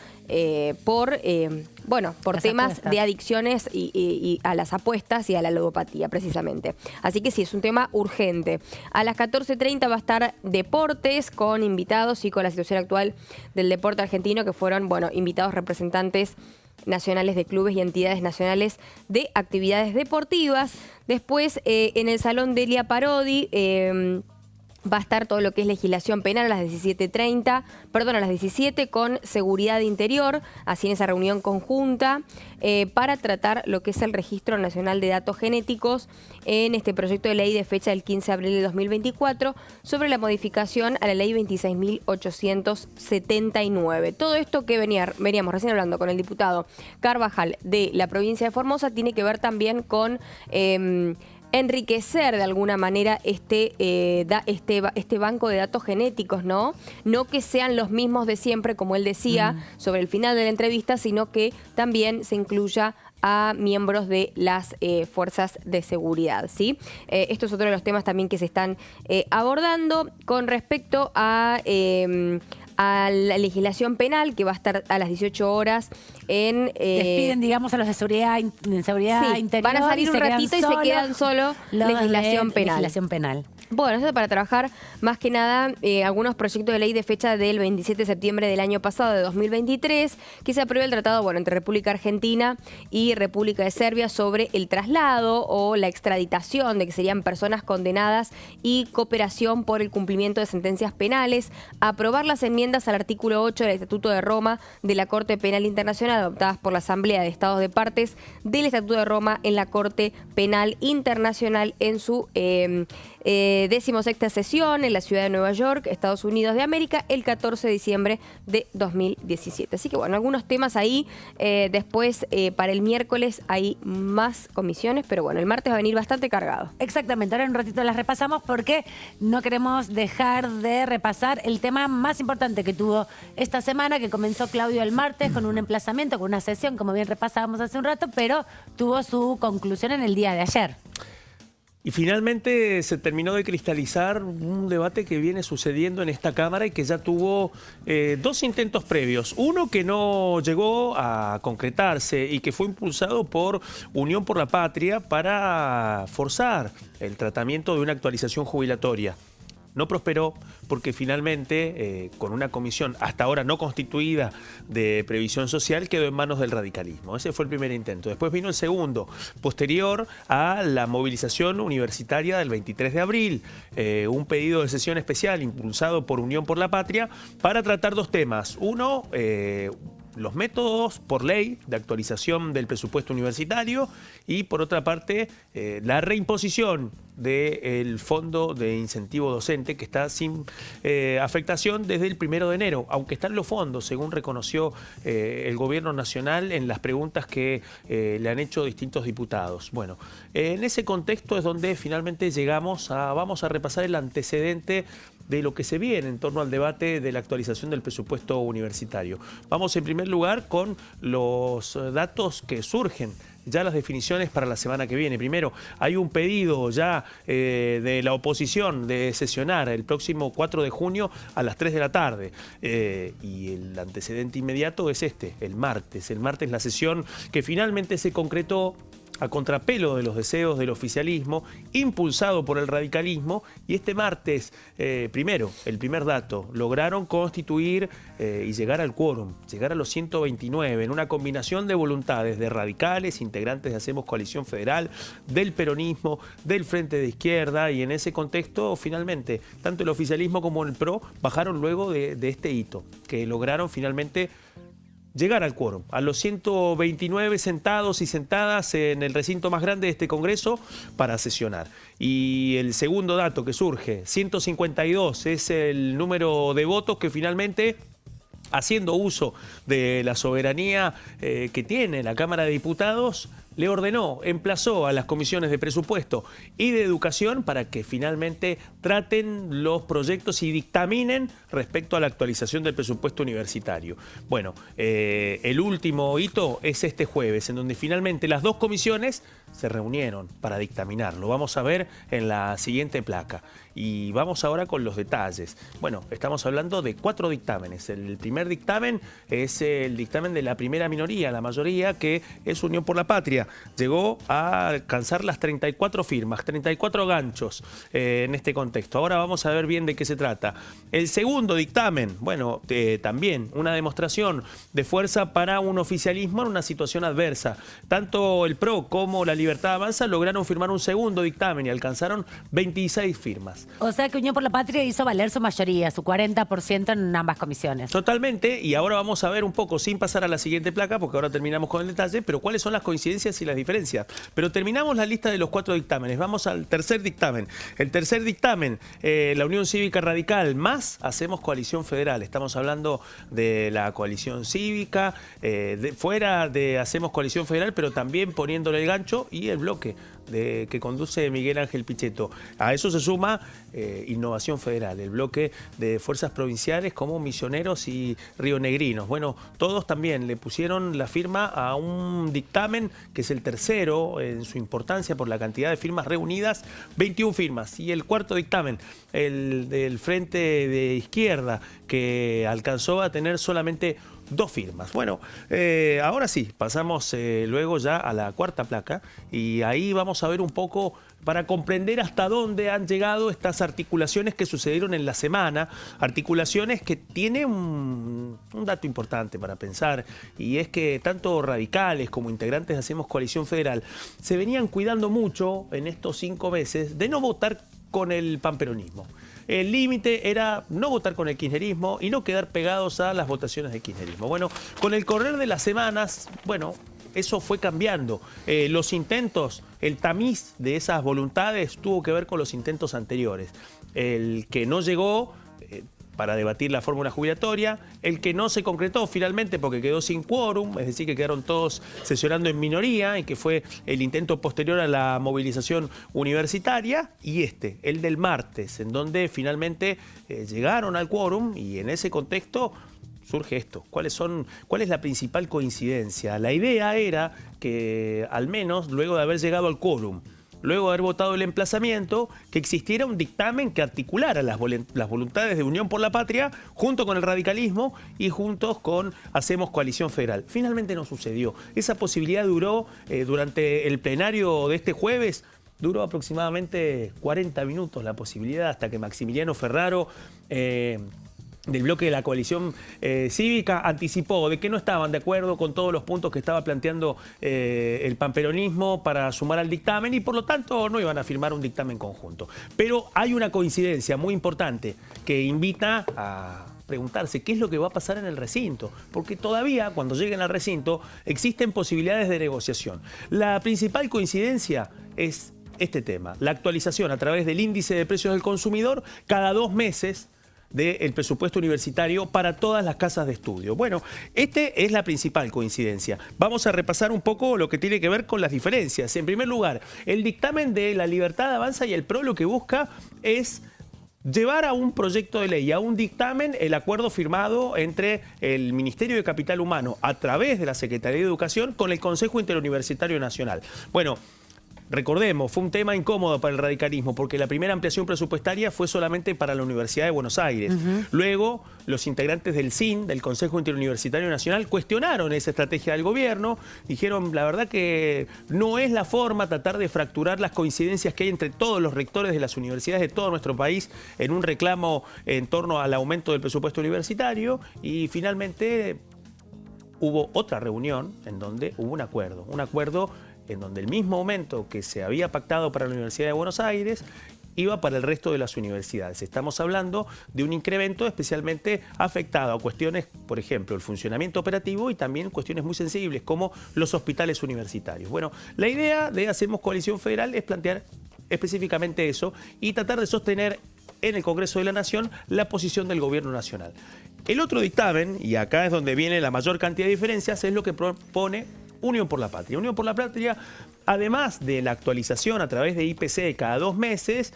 por temas de adicciones y a las apuestas y a la ludopatía, precisamente. Así que sí, es un tema urgente. A las 14:30 va a estar Deportes con invitados y con la situación actual del deporte argentino, que fueron, bueno, invitados representantes nacionales de clubes y entidades nacionales de actividades deportivas. Después, en el Salón Delia Parodi, Va a estar todo lo que es legislación penal a las 17 con seguridad interior, así en esa reunión conjunta, para tratar lo que es el Registro Nacional de Datos Genéticos en este proyecto de ley de fecha del 15 de abril de 2024 sobre la modificación a la ley 26.879. Todo esto que veníamos recién hablando con el diputado Carvajal de la provincia de Formosa tiene que ver también con enriquecer de alguna manera este banco de datos genéticos, ¿no? No que sean los mismos de siempre, como él decía sobre el final de la entrevista, sino que también se incluya a miembros de las fuerzas de seguridad, ¿sí? Esto es otro de los temas también que se están abordando con respecto a la legislación penal, que va a estar a las 18 horas en... Despiden, digamos, a los de seguridad interior. Van a salir un ratito y se quedan solo legislación penal. Bueno, eso es para trabajar más que nada algunos proyectos de ley de fecha del 27 de septiembre del año pasado, de 2023, que se apruebe el tratado entre República Argentina y República de Serbia sobre el traslado o la extraditación de que serían personas condenadas y cooperación por el cumplimiento de sentencias penales, aprobar las enmiendas al artículo 8 del Estatuto de Roma de la Corte Penal Internacional adoptadas por la Asamblea de Estados de Partes del Estatuto de Roma en la Corte Penal Internacional en su 16ª sesión en la ciudad de Nueva York, Estados Unidos de América, el 14 de diciembre de 2017. Así que bueno, algunos temas ahí. Después, para el miércoles hay más comisiones, pero bueno, el martes va a venir bastante cargado. Exactamente, ahora en un ratito las repasamos porque no queremos dejar de repasar el tema más importante que tuvo esta semana, que comenzó Claudio el martes con un emplazamiento, con una sesión, como bien repasábamos hace un rato, pero tuvo su conclusión en el día de ayer. Y finalmente se terminó de cristalizar un debate que viene sucediendo en esta Cámara y que ya tuvo dos intentos previos. Uno que no llegó a concretarse y que fue impulsado por Unión por la Patria para forzar el tratamiento de una actualización jubilatoria. No prosperó porque finalmente, con una comisión hasta ahora no constituida de previsión social, quedó en manos del radicalismo. Ese fue el primer intento. Después vino el segundo, posterior a la movilización universitaria del 23 de abril. Un pedido de sesión especial impulsado por Unión por la Patria para tratar dos temas. Uno, los métodos por ley de actualización del presupuesto universitario y, por otra parte, la reimposición del fondo de incentivo docente que está sin afectación desde el 1 de enero, aunque están los fondos, según reconoció el gobierno nacional en las preguntas que le han hecho distintos diputados. Bueno, en ese contexto es donde finalmente vamos a repasar el antecedente de lo que se viene en torno al debate de la actualización del presupuesto universitario. Vamos en primer lugar con los datos que surgen, ya las definiciones para la semana que viene. Primero, hay un pedido ya de la oposición de sesionar el próximo 4 de junio a las 3 de la tarde. Y el antecedente inmediato es el martes. El martes la sesión que finalmente se concretó a contrapelo de los deseos del oficialismo, impulsado por el radicalismo, y este martes, el primer dato, lograron constituir y llegar al quórum, llegar a los 129, en una combinación de voluntades de radicales, integrantes de Hacemos Coalición Federal, del peronismo, del Frente de Izquierda, y en ese contexto, finalmente, tanto el oficialismo como el PRO bajaron luego de este hito, que lograron finalmente llegar al quórum, a los 129 sentados y sentadas en el recinto más grande de este Congreso para sesionar. Y el segundo dato que surge, 152, es el número de votos que finalmente, haciendo uso de la soberanía que tiene la Cámara de Diputados, le ordenó, emplazó a las comisiones de presupuesto y de educación para que finalmente traten los proyectos y dictaminen respecto a la actualización del presupuesto universitario. Bueno, el último hito es este jueves, en donde finalmente las dos comisiones se reunieron para dictaminarlo. Vamos a ver en la siguiente placa. Y vamos ahora con los detalles. Bueno, estamos hablando de 4 dictámenes. El primer dictamen es el dictamen de la primera minoría, la mayoría, que es Unión por la Patria. Patria llegó a alcanzar las 34 firmas, 34 ganchos en este contexto. Ahora vamos a ver bien de qué se trata. El segundo dictamen, bueno, también una demostración de fuerza para un oficialismo en una situación adversa. Tanto el PRO como la Libertad Avanza lograron firmar un segundo dictamen y alcanzaron 26 firmas. O sea que Unión por la Patria hizo valer su mayoría, su 40% en ambas comisiones. Totalmente, y ahora vamos a ver un poco, sin pasar a la siguiente placa, porque ahora terminamos con el detalle, pero cuáles son las coincidencias y las diferencias. Pero terminamos la lista de los 4 dictámenes. Vamos al tercer dictamen. El tercer dictamen, la Unión Cívica Radical más Hacemos Coalición Federal. Estamos hablando de la coalición cívica, fuera de Hacemos Coalición Federal, pero también poniéndole el gancho y el bloque que conduce Miguel Ángel Pichetto. A eso se suma Innovación Federal, el bloque de fuerzas provinciales como Misioneros y Rionegrinos. Bueno, todos también le pusieron la firma a un dictamen que es el tercero en su importancia por la cantidad de firmas reunidas, 21 firmas. Y el cuarto dictamen, el del Frente de Izquierda, que alcanzó a tener solamente 2 firmas. Bueno, ahora sí, pasamos luego ya a la cuarta placa y ahí vamos a ver un poco para comprender hasta dónde han llegado estas articulaciones que sucedieron en la semana, articulaciones que tienen un dato importante para pensar, y es que tanto radicales como integrantes de Hacemos Coalición Federal se venían cuidando mucho en estos 5 meses de no votar con el panperonismo. El límite era no votar con el kirchnerismo y no quedar pegados a las votaciones del kirchnerismo. Bueno, con el correr de las semanas, bueno, eso fue cambiando. Los intentos, el tamiz de esas voluntades tuvo que ver con los intentos anteriores. El que no llegó para debatir la fórmula jubilatoria, el que no se concretó finalmente porque quedó sin quórum, es decir, que quedaron todos sesionando en minoría y que fue el intento posterior a la movilización universitaria, y el del martes, en donde finalmente llegaron al quórum, y en ese contexto surge esto. ¿Cuál es la principal coincidencia? La idea era que, al menos luego de haber llegado al quórum, luego de haber votado el emplazamiento, que existiera un dictamen que articulara las voluntades de Unión por la Patria junto con el radicalismo y juntos con Hacemos Coalición Federal. Finalmente no sucedió. Esa posibilidad duró durante el plenario de este jueves, duró aproximadamente 40 minutos la posibilidad, hasta que Maximiliano Ferraro del bloque de la coalición cívica anticipó de que no estaban de acuerdo con todos los puntos que estaba planteando el panperonismo para sumar al dictamen, y por lo tanto no iban a firmar un dictamen conjunto. Pero hay una coincidencia muy importante que invita a preguntarse qué es lo que va a pasar en el recinto, porque todavía cuando lleguen al recinto existen posibilidades de negociación. La principal coincidencia es este tema, la actualización a través del índice de precios del consumidor cada 2 meses del presupuesto universitario para todas las casas de estudio. Bueno, es la principal coincidencia. Vamos a repasar un poco lo que tiene que ver con las diferencias. En primer lugar, el dictamen de la Libertad Avanza y el PRO lo que busca es llevar a un proyecto de ley, a un dictamen, el acuerdo firmado entre el Ministerio de Capital Humano a través de la Secretaría de Educación con el Consejo Interuniversitario Nacional. Bueno, recordemos, fue un tema incómodo para el radicalismo porque la primera ampliación presupuestaria fue solamente para la Universidad de Buenos Aires. Luego, los integrantes del CIN, del Consejo Interuniversitario Nacional, cuestionaron esa estrategia del gobierno. Dijeron, la verdad que no es la forma tratar de fracturar las coincidencias que hay entre todos los rectores de las universidades de todo nuestro país en un reclamo en torno al aumento del presupuesto universitario. Y finalmente hubo otra reunión en donde hubo un acuerdo en donde el mismo aumento que se había pactado para la Universidad de Buenos Aires iba para el resto de las universidades. Estamos hablando de un incremento especialmente afectado a cuestiones, por ejemplo, el funcionamiento operativo y también cuestiones muy sensibles como los hospitales universitarios. Bueno, la idea de Hacemos Coalición Federal es plantear específicamente eso y tratar de sostener en el Congreso de la Nación la posición del Gobierno Nacional. El otro dictamen, y acá es donde viene la mayor cantidad de diferencias, es lo que propone Unión por la Patria. Unión por la Patria, además de la actualización a través de IPC cada 2 meses,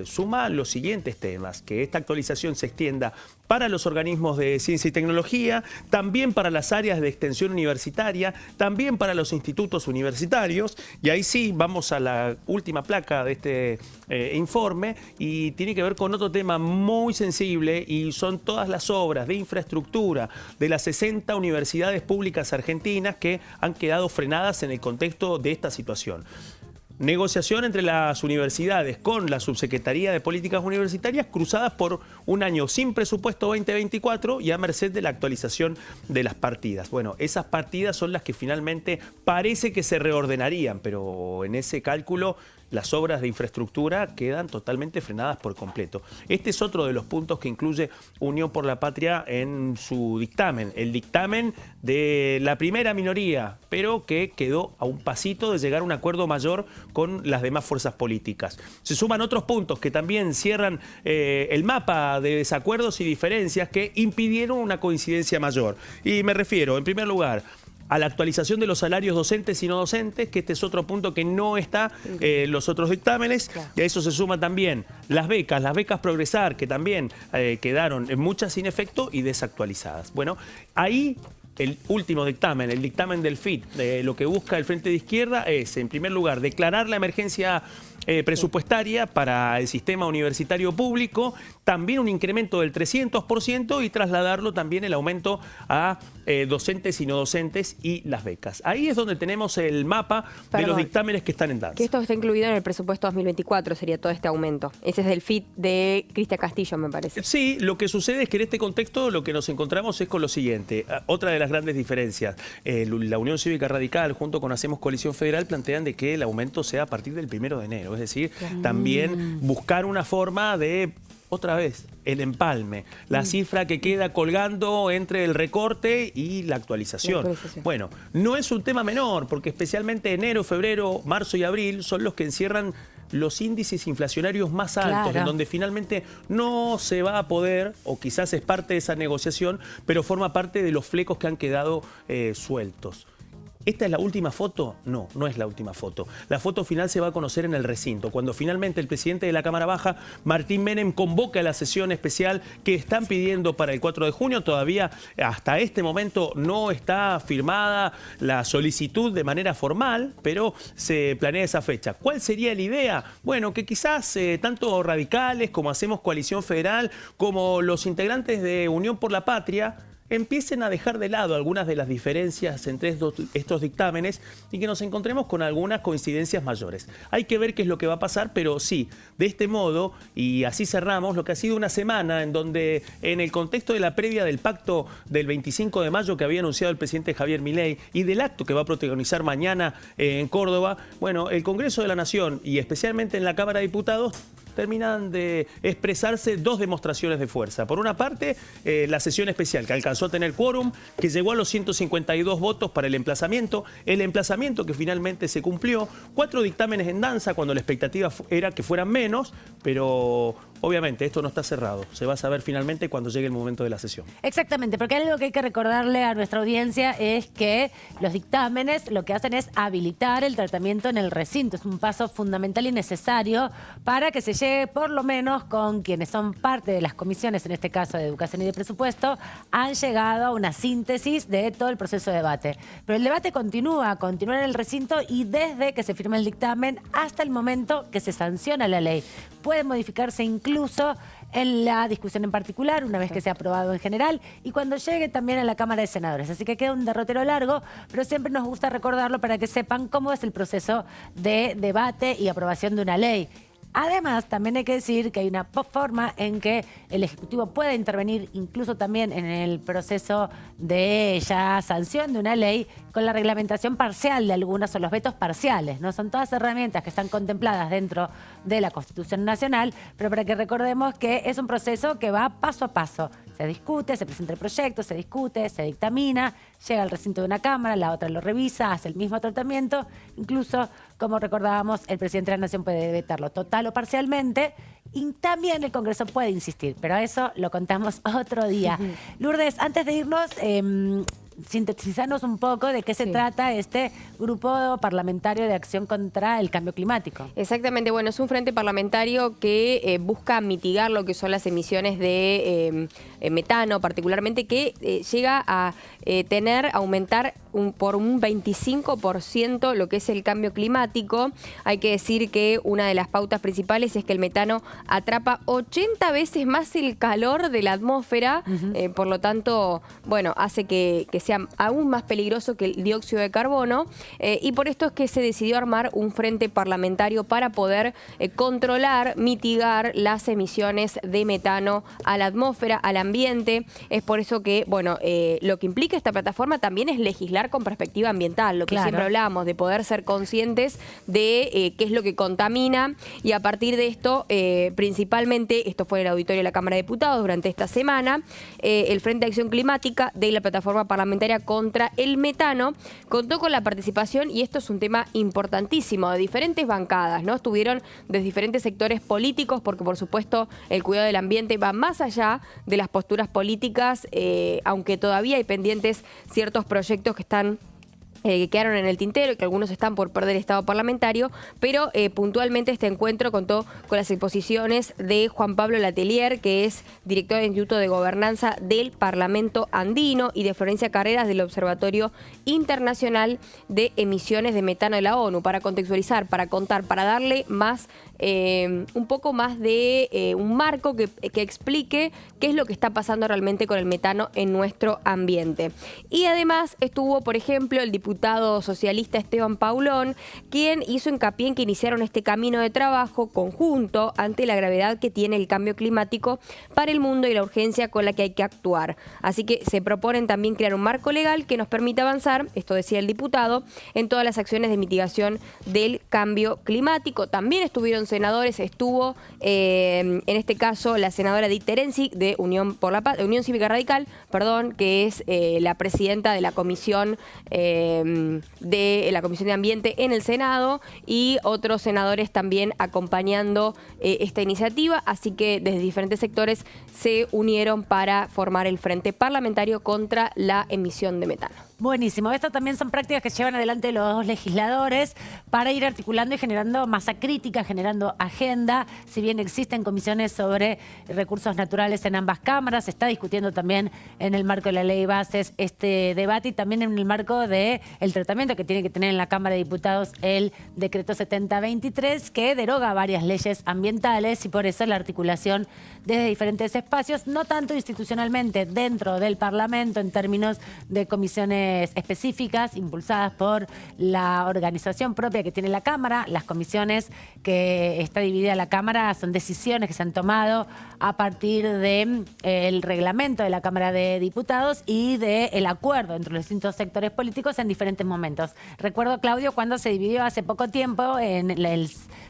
suma los siguientes temas: que esta actualización se extienda para los organismos de ciencia y tecnología, también para las áreas de extensión universitaria, también para los institutos universitarios. Y ahí sí, vamos a la última placa de este informe y tiene que ver con otro tema muy sensible y son todas las obras de infraestructura de las 60 universidades públicas argentinas que han quedado frenadas en el contexto de esta situación. Negociación entre las universidades con la Subsecretaría de Políticas Universitarias cruzadas por un año sin presupuesto 2024 y a merced de la actualización de las partidas. Bueno, esas partidas son las que finalmente parece que se reordenarían, pero en ese cálculo las obras de infraestructura quedan totalmente frenadas por completo. Este es otro de los puntos que incluye Unión por la Patria en su dictamen. El dictamen de la primera minoría, pero que quedó a un pasito de llegar a un acuerdo mayor con las demás fuerzas políticas. Se suman otros puntos que también cierran el mapa de desacuerdos y diferencias que impidieron una coincidencia mayor. Y me refiero, en primer lugar, a la actualización de los salarios docentes y no docentes, que este es otro punto que no está en los otros dictámenes. Claro. Y a eso se suma también las becas Progresar, que también quedaron muchas sin efecto y desactualizadas. Bueno, ahí el último dictamen, el dictamen del FIT, lo que busca el Frente de Izquierda es, en primer lugar, declarar la emergencia presupuestaria para el sistema universitario público, también un incremento del 300% y trasladarlo también el aumento a docentes y no docentes y las becas. Ahí es donde tenemos el mapa de los dictámenes que están en danza. Que esto está incluido en el presupuesto 2024, sería todo este aumento. Ese es del FIT de Cristian Castillo, me parece. Sí, lo que sucede es que en este contexto lo que nos encontramos es con lo siguiente. Otra de las grandes diferencias. La Unión Cívica Radical junto con Hacemos Coalición Federal plantean de que el aumento sea a partir del 1 de enero. Es decir, también buscar una forma de, otra vez, el empalme, la cifra que queda colgando entre el recorte y la actualización. Bueno, no es un tema menor, porque especialmente enero, febrero, marzo y abril son los que encierran los índices inflacionarios más altos, en donde finalmente no se va a poder, o quizás es parte de esa negociación, pero forma parte de los flecos que han quedado sueltos. ¿Esta es la última foto? No, no es la última foto. La foto final se va a conocer en el recinto, cuando finalmente el presidente de la Cámara Baja, Martín Menem, convoca la sesión especial que están pidiendo para el 4 de junio. Todavía hasta este momento no está firmada la solicitud de manera formal, pero se planea esa fecha. ¿Cuál sería la idea? Bueno, que quizás tanto radicales como Hacemos Coalición Federal, como los integrantes de Unión por la Patria, empiecen a dejar de lado algunas de las diferencias entre estos dictámenes y que nos encontremos con algunas coincidencias mayores. Hay que ver qué es lo que va a pasar, pero sí, de este modo, y así cerramos lo que ha sido una semana en donde, en el contexto de la previa del pacto del 25 de mayo que había anunciado el presidente Javier Milei y del acto que va a protagonizar mañana en Córdoba, bueno, el Congreso de la Nación y especialmente en la Cámara de Diputados terminan de expresarse dos demostraciones de fuerza. Por una parte, la sesión especial que alcanzó a tener quórum, que llegó a los 152 votos para el emplazamiento que finalmente se cumplió, 4 dictámenes en danza cuando la expectativa era que fueran menos, pero obviamente esto no está cerrado. Se va a saber finalmente cuando llegue el momento de la sesión. Exactamente, porque algo que hay que recordarle a nuestra audiencia es que los dictámenes lo que hacen es habilitar el tratamiento en el recinto. Es un paso fundamental y necesario para que se llegue por lo menos con quienes son parte de las comisiones, en este caso de Educación y de Presupuesto, han llegado a una síntesis de todo el proceso de debate. Pero el debate continúa en el recinto y desde que se firma el dictamen hasta el momento que se sanciona la ley. Puede modificarse incluso en la discusión en particular, una vez que sea aprobado en general, y cuando llegue también a la Cámara de Senadores. Así que queda un derrotero largo, pero siempre nos gusta recordarlo para que sepan cómo es el proceso de debate y aprobación de una ley. Además, también hay que decir que hay una forma en que el Ejecutivo puede intervenir incluso también en el proceso de ya sanción de una ley con la reglamentación parcial de algunas o los vetos parciales, ¿no? Son todas herramientas que están contempladas dentro de la Constitución Nacional, pero para que recordemos que es un proceso que va paso a paso. Se discute, se presenta el proyecto, se discute, se dictamina, llega al recinto de una Cámara, la otra lo revisa, hace el mismo tratamiento. Incluso, como recordábamos, el presidente de la Nación puede vetarlo total o parcialmente. Y también el Congreso puede insistir, pero eso lo contamos otro día. Lourdes, antes de irnos, sintetizarnos un poco de qué se trata este grupo parlamentario de acción contra el cambio climático. Exactamente, bueno, es un frente parlamentario que busca mitigar lo que son las emisiones de metano particularmente, que llega a aumentar por un 25% lo que es el cambio climático. Hay que decir que una de las pautas principales es que el metano atrapa 80 veces más el calor de la atmósfera, por lo tanto, bueno, hace que sea aún más peligroso que el dióxido de carbono, y por esto es que se decidió armar un frente parlamentario para poder controlar, mitigar las emisiones de metano a la atmósfera, al ambiente. Es por eso que, bueno, lo que implica esta plataforma también es legislar con perspectiva ambiental, lo que siempre hablábamos, de poder ser conscientes de qué es lo que contamina, y a partir de esto, principalmente, esto fue en el auditorio de la Cámara de Diputados durante esta semana, el Frente de Acción Climática de la Plataforma Parlamentaria contra el Metano contó con la participación, y esto es un tema importantísimo, de diferentes bancadas, ¿no? Estuvieron de diferentes sectores políticos, porque por supuesto el cuidado del ambiente va más allá de las posturas políticas, aunque todavía hay pendientes ciertos proyectos que quedaron en el tintero y que algunos están por perder estado parlamentario, pero puntualmente este encuentro contó con las exposiciones de Juan Pablo Letelier, que es director del Instituto de Gobernanza del Parlamento Andino, y de Florencia Carreras, del Observatorio Internacional de Emisiones de Metano de la ONU, para contextualizar, para contar, para darle más un poco más de un marco que explique qué es lo que está pasando realmente con el metano en nuestro ambiente. Y además estuvo, por ejemplo, el diputado socialista Esteban Paulón, quien hizo hincapié en que iniciaron este camino de trabajo conjunto ante la gravedad que tiene el cambio climático para el mundo y la urgencia con la que hay que actuar. Así que se proponen también crear un marco legal que nos permita avanzar, esto decía el diputado, en todas las acciones de mitigación del cambio climático. También estuvieron senadores, estuvo en este caso la senadora Edith Terenzi de Unión Cívica Radical, que es la presidenta de la Comisión de Ambiente en el Senado, y otros senadores también acompañando esta iniciativa, así que desde diferentes sectores se unieron para formar el Frente Parlamentario contra la emisión de metano. Buenísimo. Estas también son prácticas que llevan adelante los legisladores para ir articulando y generando masa crítica, generando agenda. Si bien existen comisiones sobre recursos naturales en ambas cámaras, se está discutiendo también en el marco de la ley bases este debate, y también en el marco del tratamiento que tiene que tener en la Cámara de Diputados el decreto 7023, que deroga varias leyes ambientales, y por eso la articulación desde diferentes espacios, no tanto institucionalmente dentro del Parlamento en términos de comisiones específicas impulsadas por la organización propia que tiene la Cámara. Las comisiones que está dividida la Cámara son decisiones que se han tomado a partir del reglamento de la Cámara de Diputados y del acuerdo entre los distintos sectores políticos en diferentes momentos. Recuerdo, Claudio, cuando se dividió hace poco tiempo, en el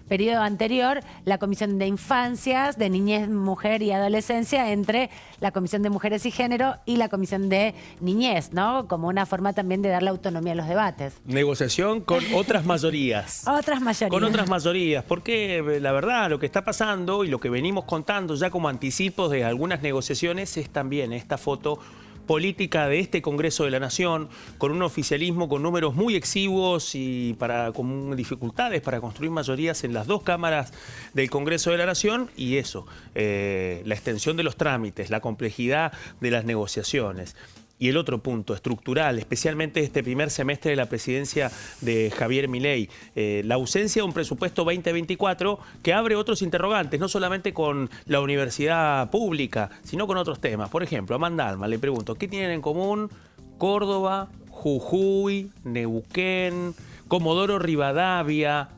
periodo anterior, la Comisión de Infancias, de Niñez, Mujer y Adolescencia, entre la Comisión de Mujeres y Género y la Comisión de Niñez, ¿no? Como una forma también de darle autonomía a los debates. Negociación con otras mayorías. Otras mayorías. Con otras mayorías, porque la verdad lo que está pasando y lo que venimos contando ya como anticipos de algunas negociaciones es también esta foto política de este Congreso de la Nación, con un oficialismo con números muy exiguos y con dificultades para construir mayorías en las dos cámaras del Congreso de la Nación, y eso, la extensión de los trámites, la complejidad de las negociaciones. Y el otro punto estructural, especialmente este primer semestre de la presidencia de Javier Milei, la ausencia de un presupuesto 2024 que abre otros interrogantes, no solamente con la universidad pública, sino con otros temas. Por ejemplo, a Amanda Alma le pregunto, ¿qué tienen en común Córdoba, Jujuy, Neuquén, Comodoro Rivadavia?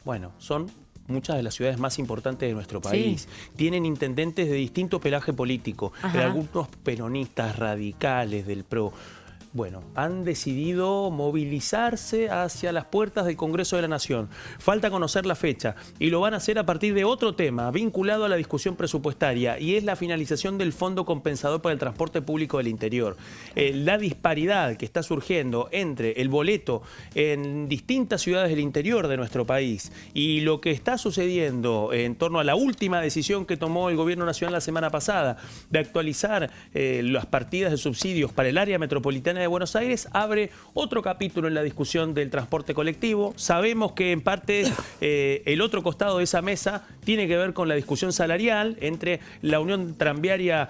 Bueno, son muchas de las ciudades más importantes de nuestro país. Sí. Tienen intendentes de distinto pelaje político, algunos peronistas radicales del PRO. Bueno, han decidido movilizarse hacia las puertas del Congreso de la Nación. Falta conocer la fecha y lo van a hacer a partir de otro tema vinculado a la discusión presupuestaria, y es la finalización del Fondo Compensador para el Transporte Público del Interior. La disparidad que está surgiendo entre el boleto en distintas ciudades del interior de nuestro país y lo que está sucediendo en torno a la última decisión que tomó el Gobierno Nacional la semana pasada de actualizar las partidas de subsidios para el área metropolitana de Buenos Aires, abre otro capítulo en la discusión del transporte colectivo. Sabemos que en parte el otro costado de esa mesa tiene tiene que ver con la discusión salarial entre la Unión Tranviaria,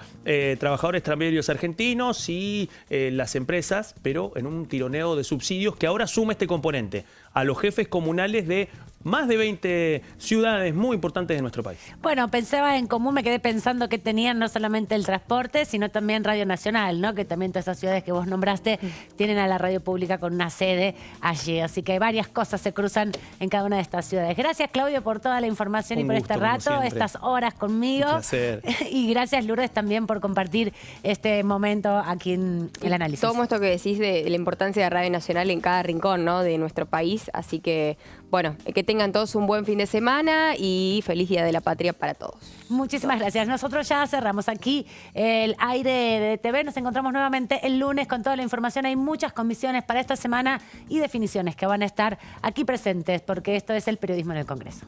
Trabajadores Tranviarios Argentinos y las empresas, pero en un tironeo de subsidios que ahora suma este componente a los jefes comunales de más de 20 ciudades muy importantes de nuestro país. Bueno, pensaba en común, me quedé pensando que tenían no solamente el transporte, sino también Radio Nacional, ¿no? Que también todas esas ciudades que vos nombraste tienen a la radio pública con una sede allí. Así que varias cosas se cruzan en cada una de estas ciudades. Gracias, Claudio, por toda la información y por este rato, estas horas conmigo. Un placer. Y gracias, Lourdes, también por compartir este momento aquí en el análisis. Todo esto que decís de la importancia de Radio Nacional en cada rincón, ¿no?, de nuestro país. Así que, bueno, que tengan todos un buen fin de semana y feliz Día de la Patria para todos. Muchísimas gracias. Nosotros ya cerramos aquí el aire de TV. Nos encontramos nuevamente el lunes con toda la información. Hay muchas comisiones para esta semana y definiciones que van a estar aquí presentes porque esto es el periodismo en el Congreso.